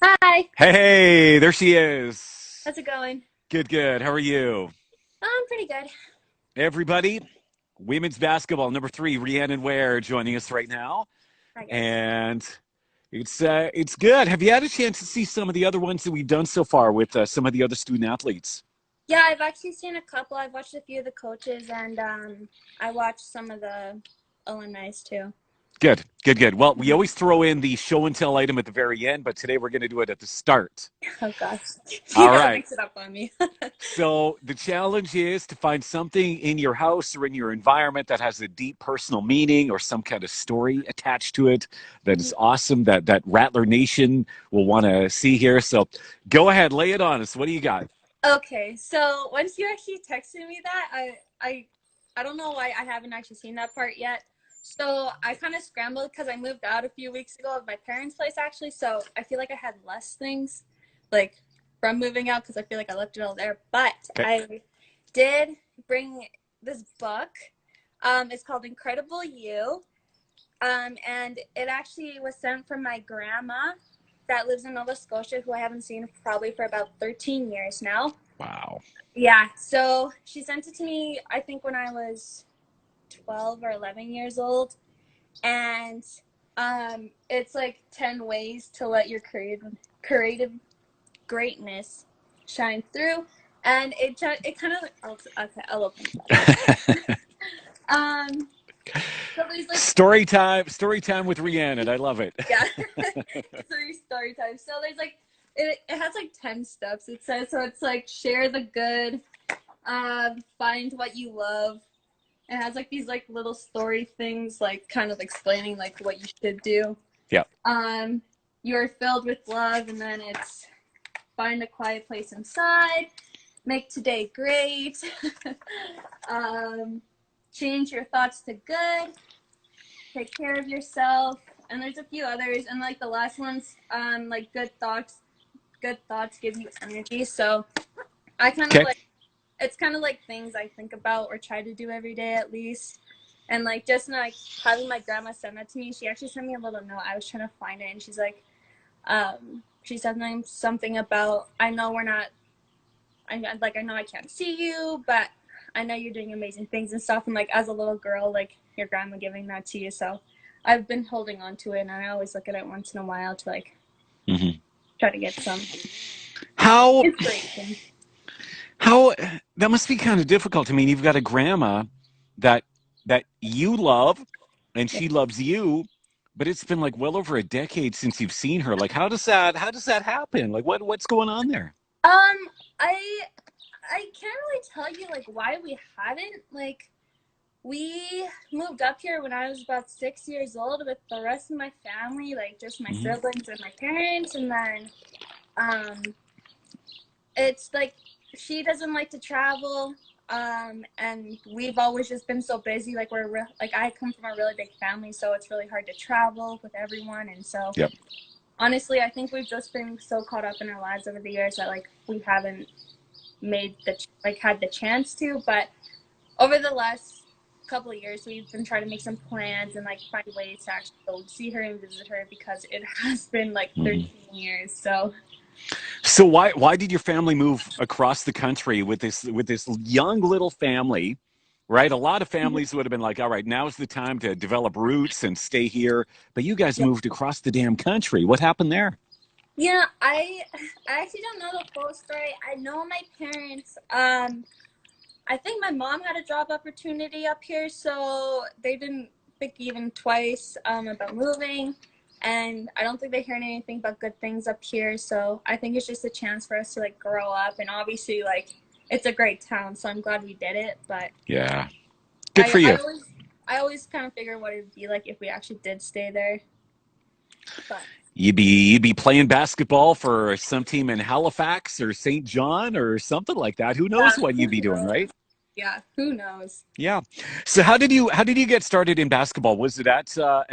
Hi, Hey, there she is. how's it going? Good, good. How are you? I'm pretty good, Everybody, women's basketball, number three, Rhiannon Ware joining us right now. I guess. And it's good. Have you had a chance to see some of the other ones that we've done so far with some of the other student athletes? Yeah, I've actually seen a couple. I've watched a few of the coaches, and I watched some of the alumni too. Good, good, good. Well, we Mhm. always throw in the show and tell item at the very end, but today we're going to do it at the start. Oh gosh, you All gotta right. mix it up on me. So the challenge is to find something in your house or in your environment that has a deep personal meaning or some kind of story attached to it that is Mhm. awesome that Rattler Nation will want to see here. So go ahead, lay it on us. What do you got? Okay, so once you actually texted me that, I don't know why I haven't actually seen that part yet. So I kind of scrambled because I moved out a few weeks ago of my parents' place actually. So I feel like I had less things, like from moving out because I feel like I left it all there. But Okay. I did bring this book. It's called Incredible You. And it actually was sent from my grandma that lives in Nova Scotia, who I haven't seen probably for about 13 years now. Wow. Yeah, so she sent it to me, I think, when I was 12 or 11 years old. And it's like 10 ways to let your creative greatness shine through. And it kind of, okay, I'll open it. Um, so there's like, Story time with Rhiannon. I love it. yeah, it's a story time. So there's like, it has like 10 steps. It says, so it's like share the good, find what you love. It has like these like little story things, like kind of explaining like what you should do. Yeah. Um, you're filled with love, and then it's find a quiet place inside, make today great, um, change your thoughts to good, take care of yourself, and there's a few others. And like the last one's like good thoughts give you energy. So I kind of Okay. like it's kind of like things I think about or try to do every day at least. And like just like having my grandma send that to me, she actually sent me a little note. I was trying to find it, and she's like, she said something about I know we're not, I know I can't see you, but I know you're doing amazing things and stuff. And like as a little girl, like your grandma giving that to you, so I've been holding on to it, and I always look at it once in a while to like hmm try to get some How inspiration. how that must be kind of difficult. I mean, you've got a grandma that that you love and Yeah. she loves you, but it's been like well over a decade since you've seen her. Like how does that happen? Like what's going on there? Um, I I can't really tell you like why we haven't like we moved up here when I was about 6 years old with the rest of my family, like just my hmm siblings and my parents, and then um, it's like she doesn't like to travel, and we've always just been so busy. Like like I come from a really big family, so it's really hard to travel with everyone, and so Yep. honestly, I think we've just been so caught up in our lives over the years that like we haven't made the like had the chance to, but over the last couple of years we've been trying to make some plans and like find ways to actually go see her and visit her because it has been like hmm 13 years. So So why did your family move across the country with this young little family? Right? A lot of families would have been like, all right, now's the time to develop roots and stay here. But you guys yeah, moved across the damn country. What happened there? yeah, I actually don't know the full story. I know my parents, I think my mom had a job opportunity up here, so they didn't think even twice about moving. And I don't think they heard anything but good things up here. So I think it's just a chance for us to like grow up. And obviously, like it's a great town, so I'm glad we did it. But Yeah. Good I, for I you. always, I always kind of figure what it'd be like if we actually did stay there. But You'd be playing basketball for some team in Halifax or St. John or something like that. Who yeah, knows what you'd who be doing, knows? right? Yeah, who knows? Yeah. So how did you get started in basketball? Was it at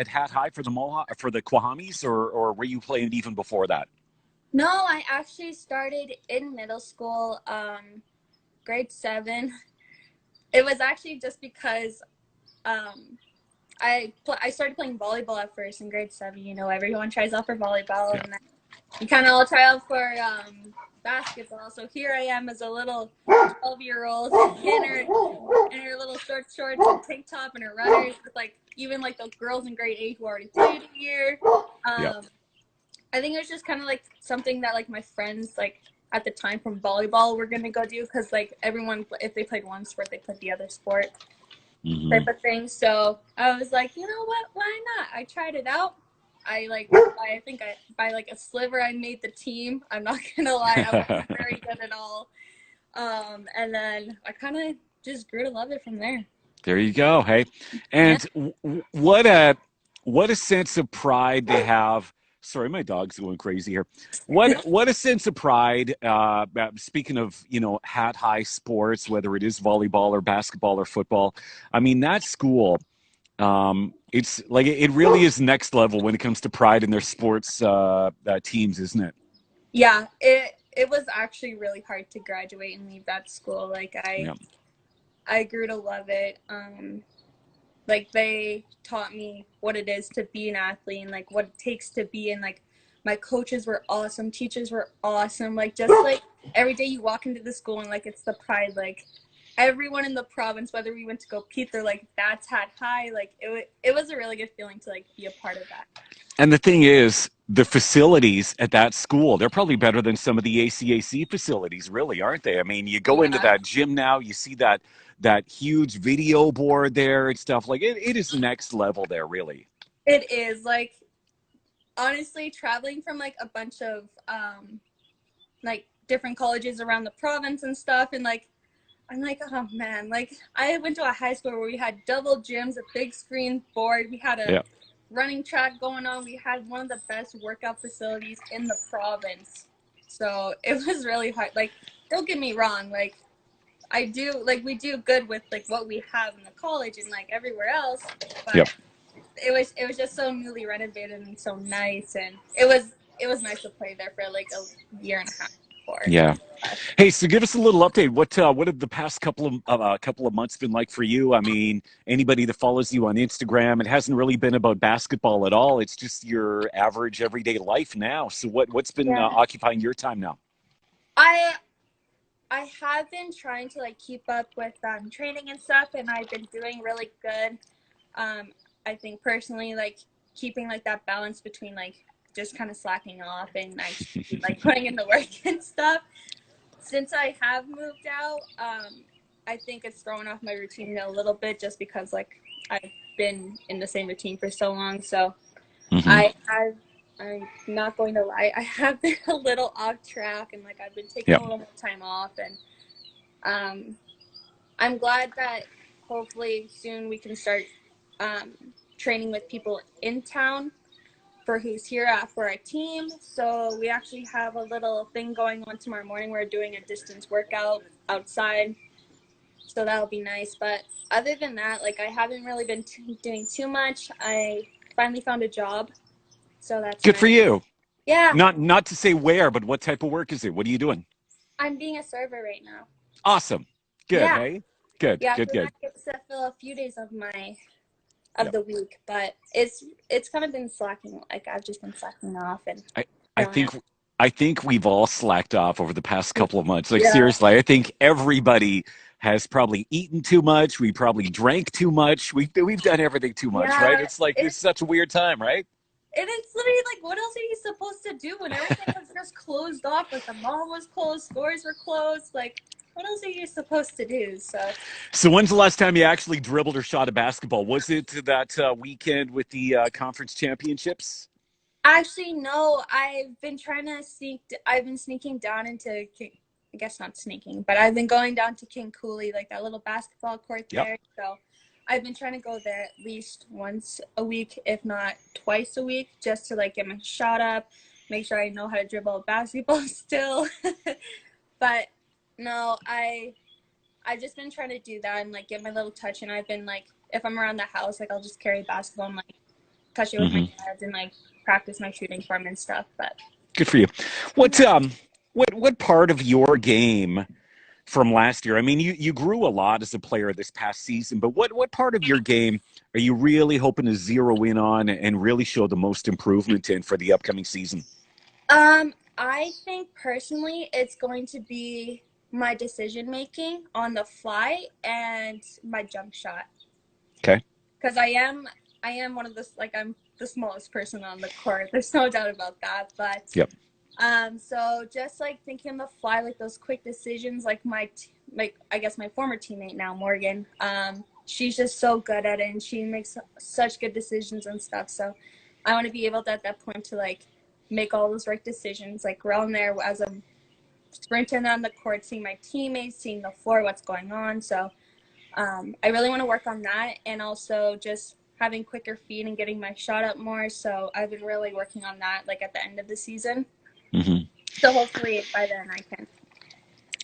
Hat High for the Mohawk for the Kwahommies or were you playing even before that? No, I actually started in middle school, grade seven. It was actually just because um, I started playing volleyball at first in grade seven. You know, everyone tries out for volleyball, Yeah. and then you kind of all try out for basketball. So here I am as a little 12-year-old in her little shorts and tank top and her runners with like even like the girls in grade 8 who already played a year. Yep. I think it was just kind of like something that like my friends like at the time from volleyball were gonna go do because like everyone if they played one sport they played the other sport Hmm. type of thing. So I was like, you know what? Why not? I tried it out. I think I by like a sliver I made the team. I'm not gonna lie, I wasn't very good at all. And then I kind of just grew to love it from there. There you go. Hey, Yeah. and what a sense of pride they have. Sorry, my dog's going crazy here. What a sense of pride. Speaking of hat high sports, whether it is volleyball or basketball or football, I mean that school. It's like it really is next level when it comes to pride in their sports teams, isn't it? Yeah, it was actually really hard to graduate and leave that school. Like Yeah. I grew to love it. Like they taught me what it is to be an athlete and like what it takes to be and like my coaches were awesome, teachers were awesome. Like just like every day you walk into the school and like it's the pride. Like everyone in the province, whether we went to go compete, they're like that's hat high. Like it was a really good feeling to like be a part of that. And the thing is, the facilities at that school, they're probably better than some of the ACAC facilities, really, aren't they? I mean, you go into Yeah, that gym now, you see that huge video board there and stuff. Like it is next level there, really. it is. Like honestly, traveling from like a bunch of like different colleges around the province and stuff and like I'm like, oh man, like I went to a high school where we had double gyms, a big screen board, we had a Yeah. running track going on, we had one of the best workout facilities in the province. So it was really hard. Like, don't get me wrong, like I do like we do good with like what we have in the college and like everywhere else, Yep. but it was just so newly renovated and so nice and it was nice to play there for like a year and a half before. Yeah. Hey, so give us a little update. What have the past couple of months been like for you? I mean, anybody that follows you on Instagram, it hasn't really been about basketball at all. It's just your average everyday life now. So what's been Yeah. occupying your time now? I I have been trying to like keep up with training and stuff, and I've been doing really good. Um, I think personally, like keeping like that balance between like just kind of slacking off and actually like putting in the work and stuff. Since I have moved out, I think it's thrown off my routine a little bit just because like I've been in the same routine for so long. So Hmm. I have. I'm not going to lie. I have been a little off track, and like I've been taking Yeah. a little more time off, and um, I'm glad that hopefully soon we can start um, training with people in town for who's here for our team. So we actually have a little thing going on tomorrow morning. We're doing a distance workout outside, so that'll be nice. But other than that, like I haven't really been doing too much. I finally found a job, so that's Good for nice. you. Yeah, Not to say where, but what type of work is it? What are you doing? I'm being a server right now. Awesome. Good. Yeah, Hey. Good. yeah. Good. So that Good. gets to fill a few days of my of Yep. the week, but it's kind of been slacking. Like I've just been slacking off and I I chilling think out. I think we've all slacked off over the past couple of months. Like Yeah, seriously, I think everybody has probably eaten too much. We probably drank too much. We've done everything too much, right? yeah. It's like it's It's such a weird time, right? it's literally like, what else are you supposed to do when everything was just closed off? Like the mall was closed, stores were closed. Like, what else are you supposed to do? So, So when's the last time you actually dribbled or shot a basketball? Was it that weekend with the conference championships? actually, no. I've been trying to sneak. I've been sneaking down into. I guess not sneaking, but I've been going down to King Cooley, like that little basketball court Yep. there. So I've been trying to go there at least once a week, if not twice a week, just to like get my shot up, make sure I know how to dribble a basketball still. But no, I've just been trying to do that and like get my little touch. And I've been like, if I'm around the house, like I'll just carry a basketball and like touch it with my Hmm. hands and like practice my shooting form and stuff. But Good for you. What um what part of your game from last year? I mean, you grew a lot as a player this past season, but what part of your game are you really hoping to zero in on and really show the most improvement in for the upcoming season? I think personally it's going to be my decision making on the fly and my jump shot. Okay. Because I am one of the like I'm the smallest person on the court. There's no doubt about that. But Yep. so just like thinking on the fly, like those quick decisions, like like I guess my former teammate now, Morgan. She's just so good at it, and she makes such good decisions and stuff. So I want to be able to at that point to like make all those right decisions, like around there as I'm sprinting on the court, seeing my teammates, seeing the floor, what's going on. So I really want to work on that, and also just having quicker feet and getting my shot up more. So I've been really working on that, like at the end of the season. Hmm. So hopefully by then I can.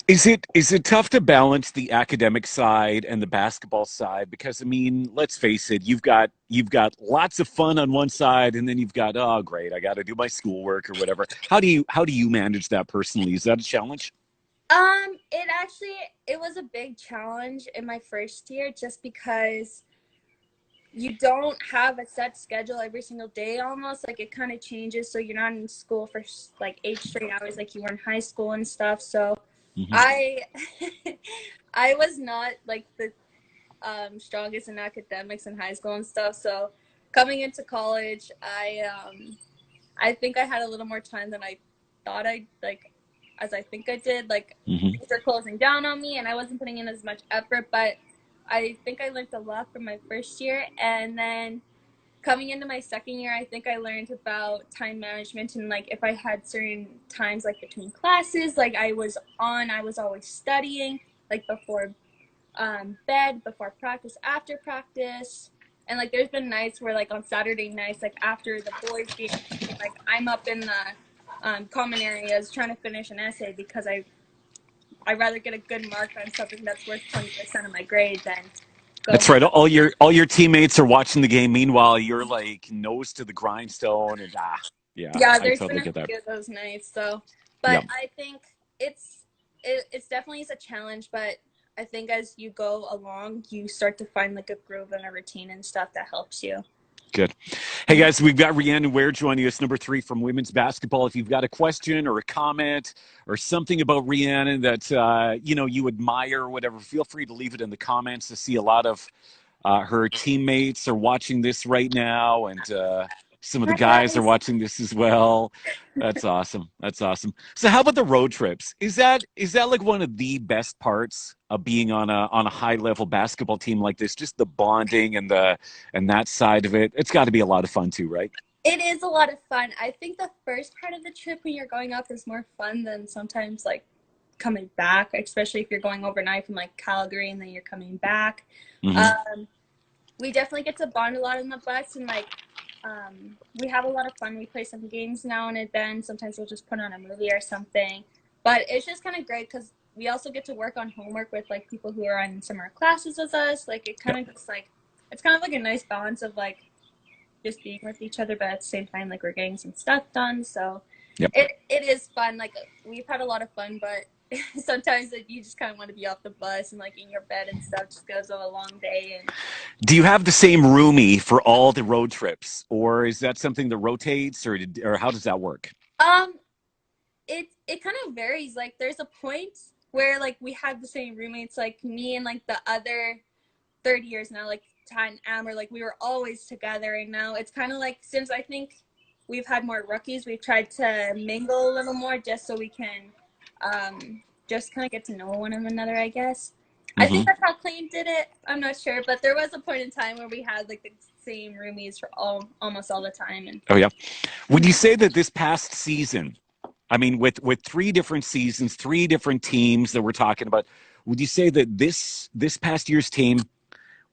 Is it tough to balance the academic side and the basketball side? Because I mean, let's face it, you've got lots of fun on one side, and then you've got, oh great, I got to do my schoolwork or whatever. How do you manage that personally? Is that a challenge? It was a big challenge in my first year just because you don't have a set schedule every single day almost. Like it kind of changes. So you're not in school for like 8 straight hours like you were in high school and stuff. So Hmm. I I was not like the strongest in academics in high school and stuff. So coming into college, I think I had a little more time than I thought I like as I think I did. Like Hmm. things were closing down on me and I wasn't putting in as much effort, but I think I learned a lot from my first year. And then coming into my second year, I think I learned about time management and like if I had certain times like between classes, like I was always studying, like before bed, before practice, after practice. And like there's been nights where like on Saturday nights, like after the boys game, like I'm up in the common areas trying to finish an essay because I'd rather get a good mark on something that's worth 20% of my grade than go That's home. right. All your teammates are watching the game. Meanwhile, you're like nose to the grindstone, and yeah, Yeah, I there's been totally a get that. few of those nights. So, but Yeah. I think it's it's definitely is a challenge. But I think as you go along, you start to find like a groove and a routine and stuff that helps you. Good. Hey guys, we've got Rhiannon Ware joining us, number 3 from women's basketball. If you've got a question or a comment or something about Rhiannon that you admire or whatever, feel free to leave it in the comments. To see a lot of her teammates are watching this right now, and some of the Hi guys are guys. watching this as well. That's awesome. That's awesome. So, how about the road trips? Is that like one of the best parts of being on a high level basketball team like this? Just the bonding and that side of it. It's got to be a lot of fun too, right? It is a lot of fun. I think the first part of the trip when you're going up is more fun than sometimes like coming back, especially if you're going overnight from like Calgary and then you're coming back. Hmm. Um, we definitely get to bond a lot on the bus and like we have a lot of fun. We play some games now and then. Sometimes we'll just put on a movie or something. But it's just kind of great because we also get to work on homework with like people who are in similar classes as us. Like it kind Yep. of just like it's kind of like a nice balance of like just being with each other, but at the same time like we're getting some stuff done. So Yep. it is fun. Like we've had a lot of fun, but sometimes like you just kind of want to be off the bus and like in your bed and stuff just goes on a long day and Do you have the same roomie for all the road trips, or is that something that rotates, or how does that work? um it kind of varies. Like there's a point where like we have the same roommates, like me and like the other third years now, like Ty and Amber, like we were always together. And now it's kind of like since I think we've had more rookies, we've tried to mingle a little more just so we can just kind of get to know one another, I guess. I think Hmm. that's how Clayton did it. I'm not sure, but there was a point in time where we had like the same roomies for almost all the time. And Oh yeah. Would you say that this past season, I mean, with 3 different seasons, 3 different teams that we're talking about, would you say that this past year's team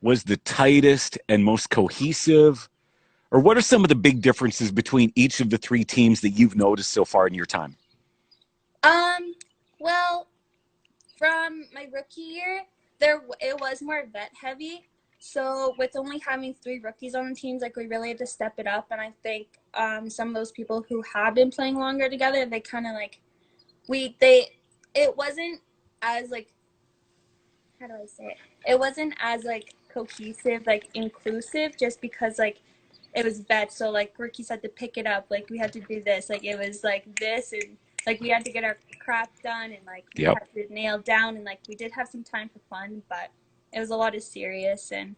was the tightest and most cohesive? Or what are some of the big differences between each of the 3 teams that you've noticed so far in your time? um, well, from my rookie year, there it was more vet heavy. So with only having 3 rookies on the teams, like we really had to step it up. And I think some of those people who have been playing longer together, they kind of like it wasn't as like how do I say it? It wasn't as like cohesive, like inclusive, just because like it was bets. So like rookies had to pick it up. Like we had to do this. Like it was like this, and like we had to get our crap done, and like we Yep. had to nail down, and like we did have some time for fun, but it was a lot of serious. And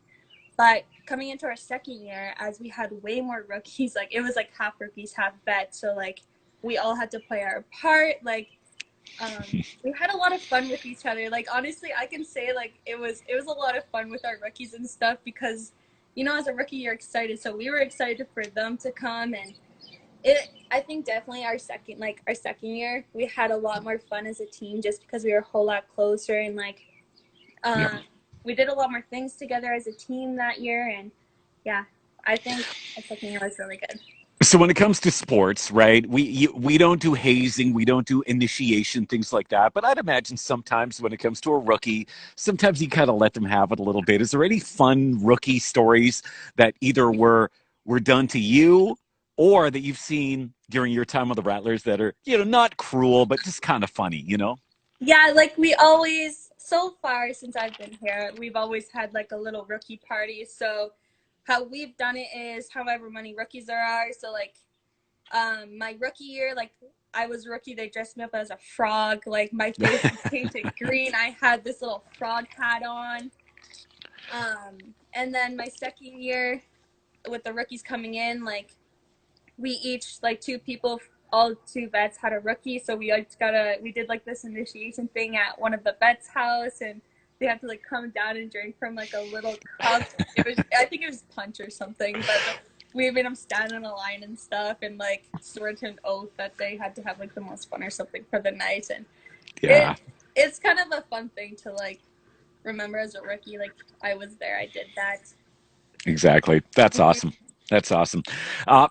but coming into our second year, as we had way more rookies, like it was like half rookies, half vets. So like we all had to play our part. Like we had a lot of fun with each other. Like honestly, I can say like it was a lot of fun with our rookies and stuff because as a rookie you're excited. So we were excited for them to come, and it I think definitely our second year we had a lot more fun as a team just because we were a whole lot closer, and like Yep. uh, we did a lot more things together as a team that year. And yeah, I think our second year was really good. So when it comes to sports, right? We don't do hazing, we don't do initiation, things like that. But I'd imagine sometimes when it comes to a rookie, sometimes you kind of let them have it a little bit. Is there any fun rookie stories that either were done to you or that you've seen during your time with the Rattlers that are, not cruel, but just kind of funny, you know? Yeah, like we always, so far since I've been here, we've always had like a little rookie party. So how we've done it is however many rookies there are. So like my rookie year, like I was rookie, they dressed me up as a frog. Like my face was painted green. I had this little frog hat on. And then my second year with the rookies coming in, like we each like two people, all two vets had a rookie, so we did like this initiation thing at one of the vets house, and they had to like come down and drink from like a little cup. I think it was punch or something, but we made them stand in a line and stuff, and like swear to an oath that they had to have like the most fun or something for the night. And Yeah, it it's kind of a fun thing to like remember as a rookie. Like I was there, I did that. exactly. That's awesome. That's awesome.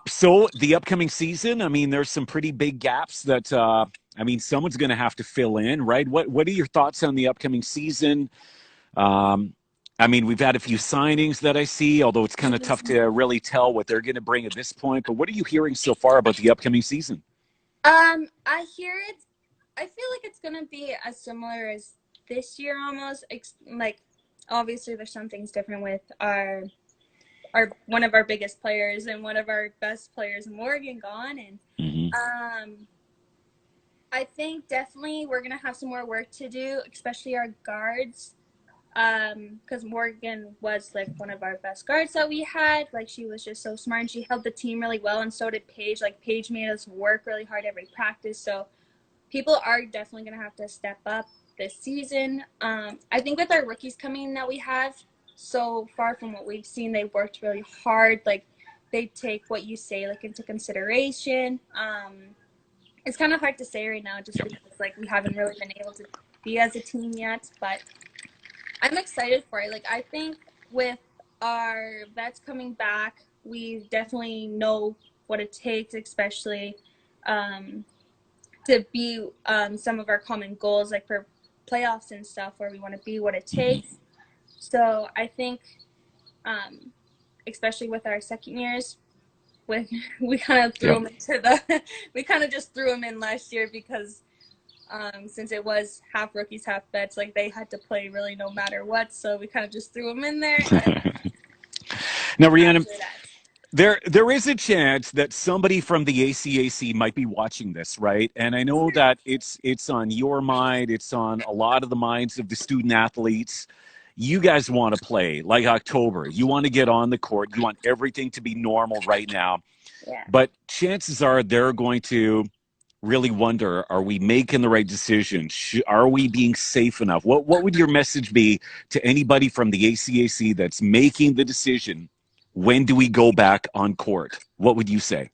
So the upcoming season, I mean, there's some pretty big gaps that I mean, someone's going to have to fill in, right? What are your thoughts on the upcoming season? Um, I mean, we've had a few signings that I see, although it's kind of tough to really tell what they're going to bring at this point. But what are you hearing so far about the upcoming season? I hear it. I feel like it's gonna be as similar as this year almost. Like, obviously, there's some things different with our one of our biggest players and one of our best players, Morgan, gone. And Hmm. um, I think definitely we're gonna have some more work to do, especially our guards. Because Morgan was like one of our best guards that we had. Like she was just so smart and she held the team really well, and so did Paige. Like Paige made us work really hard every practice. So people are definitely going to have to step up this season. I think with our rookies coming in that we have, so far from what we've seen, they worked really hard. Like they take what you say like into consideration. It's kind of hard to say right now just Yep. because like we haven't really been able to be as a team yet, but I'm excited for it. Like I think with our vets coming back, we definitely know what it takes, especially um, to be some of our common goals, like for playoffs and stuff, where we want to be what it Hmm. takes. So I think, um, especially with our second years, when we kind of threw Yep. them into the, we kind of just threw them in last year because since it was half rookies, half vets, like they had to play really no matter what. So we kind of just threw them in there, and Now, Rhiannon, after that, there is a chance that somebody from the ACAC might be watching this, right? And I know that it's on your mind, it's on a lot of the minds of the student athletes. You guys want to play like October. You want to get on the court. You want everything to be normal right now. yeah. But chances are they're going to really wonder, are we making the right decision? Are we being safe enough? What would your message be to anybody from the ACAC that's making the decision? When do we go back on court? What would you say?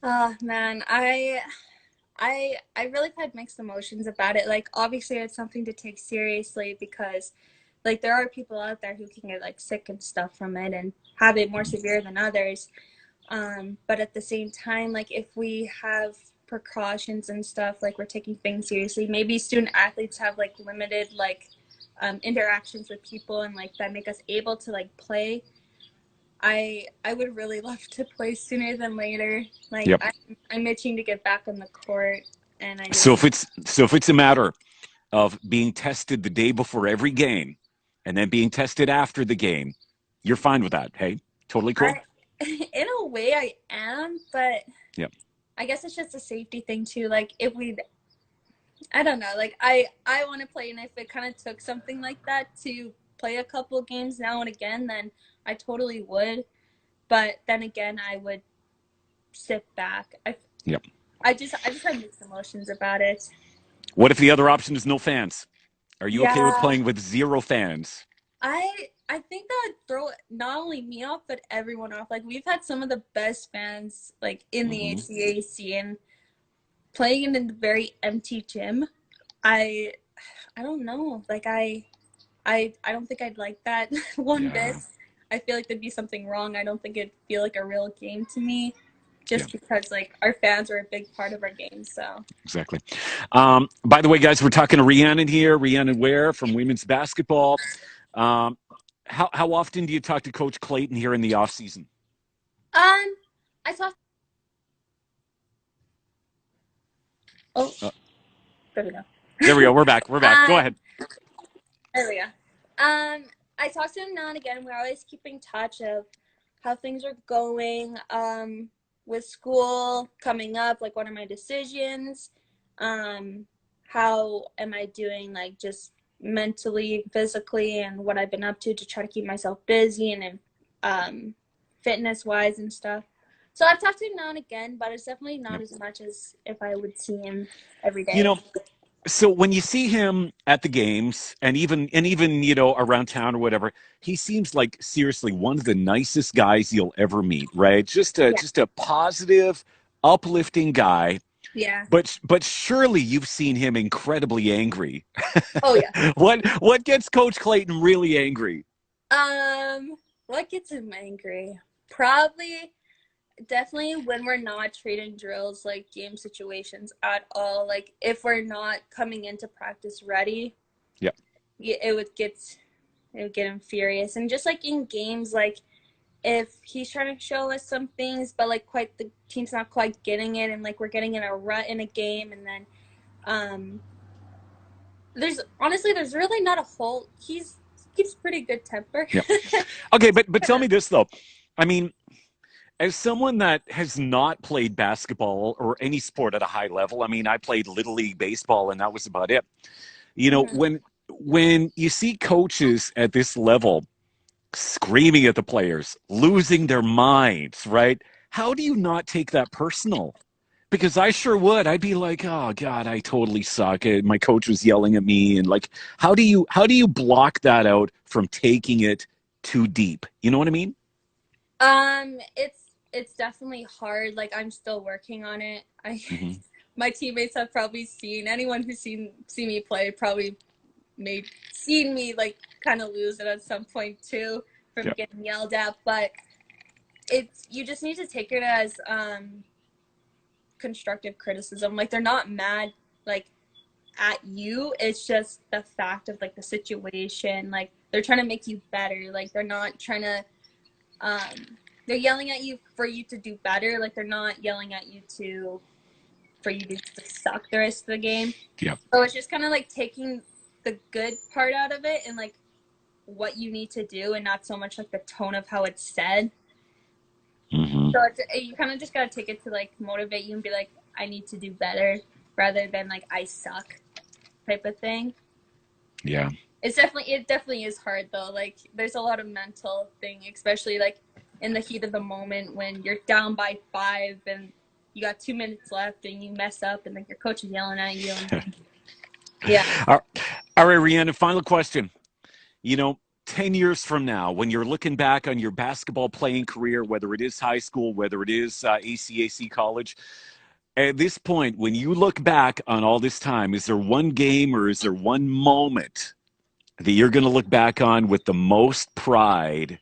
Oh man, I really had mixed emotions about it. Like obviously it's something to take seriously because like there are people out there who can get like sick and stuff from it and have it more severe than others. But at the same time, like if we have precautions and stuff, like we're taking things seriously. Maybe student athletes have like limited like interactions with people and like that make us able to like play. I would really love to play sooner than later. Like Yep. I'm itching to get back on the court, and I So just if it's a matter of being tested the day before every game and then being tested after the game, you're fine with that. Hey, totally I cool. in a way I am, but Yep. I guess it's just a safety thing too. Like if we, I don't know, like I want to play, and if it kind of took something like that to play a couple games now and again, then I totally would. But then again, I would sit back. Yep. I just have mixed emotions about it. What if the other option is no fans? Are you okay with Yeah, playing with zero fans? I think that would throw not only me off but everyone off. Like we've had some of the best fans like in the Hmm. ACAC, and playing in the very empty gym. I I don't know. Like I don't think I'd like that one bit. Yeah. I feel like there'd be something wrong. I don't think it'd feel like a real game to me, Yeah. just because like our fans are a big part of our game. So Exactly. By the way, guys, we're talking to Rhiannon here, Rhiannon Ware from women's basketball. Um, how often do you talk to Coach Clayton here in the off season? I talked. Oh, Uh, there we go. there we go. We're back. We're back. Go um, ahead. there we go. I talk to him now and again. We're always keeping touch of how things are going. With school coming up, like what are my decisions? Um, how am I doing, like just mentally, physically, and what I've been up to try to keep myself busy and fitness wise and stuff. So I've talked to him now and again, but it's definitely not Yep. as much as if I would see him every You day. know, so when you see him at the games and even around town or whatever, he seems like seriously one of the nicest guys you'll ever meet, right? Just a Yeah. just a positive, uplifting guy. Yeah. But surely you've seen him incredibly angry. Oh yeah. What gets Coach Clayton really angry? Um, what gets him angry? Probably, definitely when we're not treating drills like game situations at all. Like if we're not coming into practice ready, Yeah. it would get him furious. And just like in games, like if he's trying to show us some things, but like quite the team's not quite getting it, and like we're getting in a rut in a game, and then um, there's really not a whole. Keeps pretty good temper. Yeah. Okay, but tell Yeah. me this though. I mean, as someone that has not played basketball or any sport at a high level, I mean, I played little league baseball and that was about it. You know, Mhm. when you see coaches at this level screaming at the players, losing their minds, right? How do you not take that personal? Because I sure would. I'd be like, "Oh God, I totally suck." My coach was yelling at me, and like, how do you block that out from taking it too deep? You know what I mean? It's definitely hard. Like I'm still working on it. I Hmm. my teammates have probably seen anyone who's seen me play probably made seen me like kind of lose it at some point too from Yeah. getting yelled at. But it's you just need to take it as constructive criticism. Like they're not mad like at you. It's just the fact of like the situation. Like they're trying to make you better. Like they're not trying to they're yelling at you for you to do better. Like they're not yelling at you to for you to suck the rest of the game. Yeah. So it's just kind of like taking the good part out of it and like what you need to do, and not so much like the tone of how it's said. Hmm. So you kind of just gotta take it to like motivate you and be like, I need to do better, rather than like I suck type of thing. Yeah. It definitely is hard though. Like there's a lot of mental thing, especially like in the heat of the moment when you're down by 5 and you got 2 minutes left and you mess up and like your coach is yelling at you, and then yeah. All right, Rhiannon, final question. You know, 10 years from now, when you're looking back on your basketball playing career, whether it is high school, whether it is ACAC college, at this point, when you look back on all this time, is there one game or is there one moment that you're going to look back on with the most pride,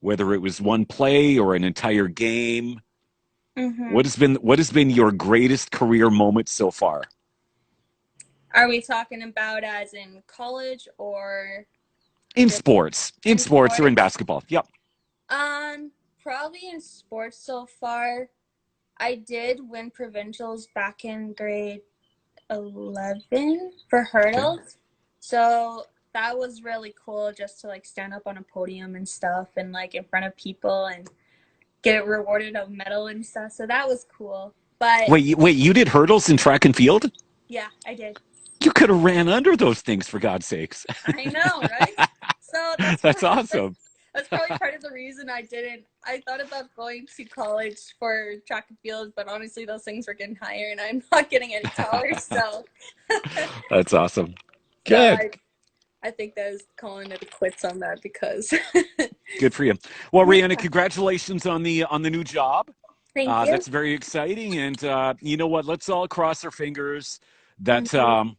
whether it was one play or an entire game? Hmm. What has been your greatest career moment so far? Are we talking about as in college or In just sports, in in sports or in sports? basketball. Yep. Probably in sports so far. I did win provincials back in grade 11 for Okay. hurdles. So that was really cool just to like stand up on a podium and stuff and like in front of people and get rewarded a medal and stuff. So that was cool. But Wait, you did hurdles in track and field? yeah, I did. You could have ran under those things for God's sakes. I know, right? So that's That's part, awesome. that's probably part of the reason I didn't. I thought about going to college for track and field, but honestly, those things were getting higher, and I'm not getting any taller. So, That's awesome. so Good. I think that was calling it quits on that because. Good for you. Well, Rhiannon, Yeah. congratulations on the new job. Thank you. That's very exciting. And you know what? Let's all cross our fingers that Mhm.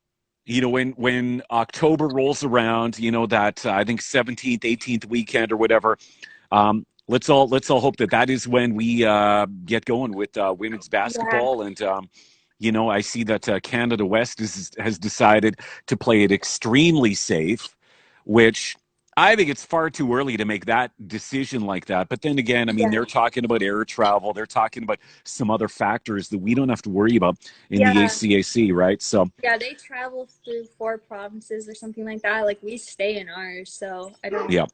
when October rolls around, that I think 17th, 18th weekend or whatever. Let's all hope that is when we get going with women's Yeah. basketball. And I see that Canada West has decided to play it extremely safe, which I think it's far too early to make that decision like that. But then again, I mean, Yeah. they're talking about air travel. They're talking about some other factors that we don't have to worry about in the Yeah. ACAC, right? So, Yeah. They travel through 4 provinces or something like that. Like we stay in ours, so I don't know. yeah.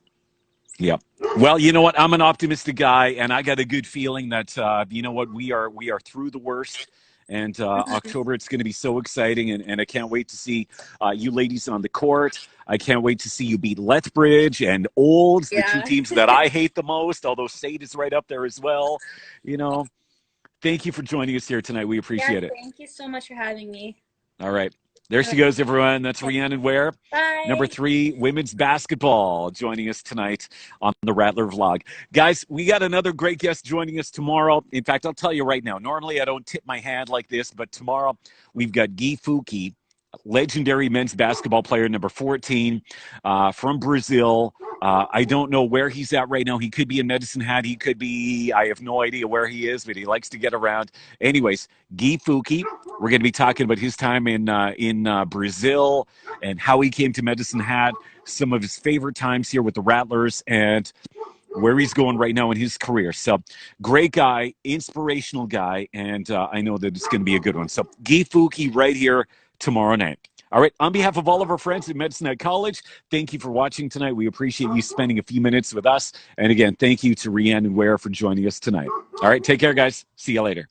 Yeah. Well, you know what? I'm an optimistic guy, and I got a good feeling that we are through the worst. And Mhm. October, it's going to be so exciting, and I can't wait to see you ladies on the court. I can't wait to see you beat Lethbridge and Olds, the two Yeah. teams that I hate the most. Although State is right up there as well. You know, thank you for joining us here tonight. We Yeah. appreciate it. Thank you so much for having me. All right. There All she right. goes, everyone. That's Rhiannon Ware, number Bye. 3, women's basketball, joining us tonight on the Rattler vlog. Guys, we got another great guest joining us tomorrow. In fact, I'll tell you right now, normally I don't tip my hand like this, but tomorrow we've got Guy Fuki, legendary men's basketball player, number 14, from Brazil. I don't know where he's at right now. He could be in Medicine Hat. He could be, I have no idea where he is, but he likes to get around. Anyways, Guy Fuki, we're going to be talking about his time in Brazil and how he came to Medicine Hat, some of his favorite times here with the Rattlers, and where he's going right now in his career. So, great guy, inspirational guy, and I know that it's going to be a good one. So, Guy Fuki right here tomorrow night. All right, on behalf of all of our friends at Medicine Hat College, thank you for watching tonight. We appreciate you spending a few minutes with us. And again, thank you to Rhiannon Ware for joining us tonight. All right, take care, guys. See you later.